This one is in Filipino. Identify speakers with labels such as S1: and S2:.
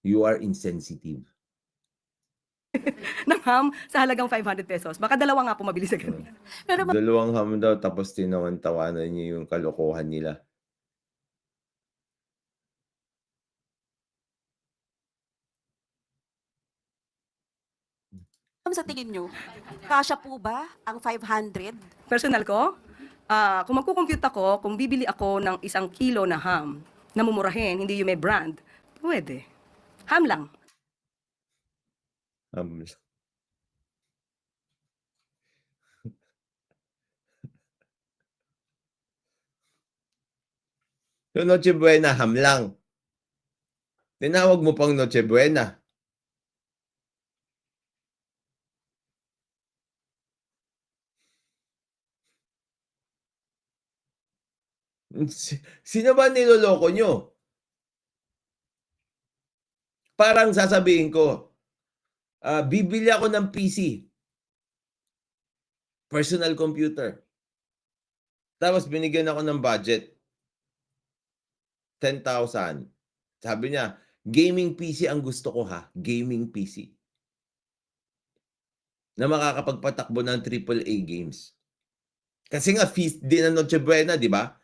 S1: You are insensitive.
S2: ng ham sa halagang 500 pesos. Baka dalawa nga po mabili sa ganun.
S3: Pero
S1: Dalawang ham daw tapos tinawan-tawanan niya yung kalokohan nila.
S3: sa tingin nyo, kasya po ba ang 500?
S2: Personal ko, kung magkukompute ako, kung bibili ako ng 1 kilo na ham, na mumurahin, hindi yung may brand, pwede. Ham lang.
S1: Ham lang. So, Noche Buena, ham lang. Tinawag mo pang Noche Buena. Sino ba niloloko nyo? Parang sasabihin ko, bibili ako ng PC. Personal computer. Tapos binigyan ako ng budget. 10,000. Sabi niya, gaming PC ang gusto ko ha. Gaming PC. Na makakapagpatakbo ng AAA games. Kasi nga, feast din ng Noche Buena, di ba?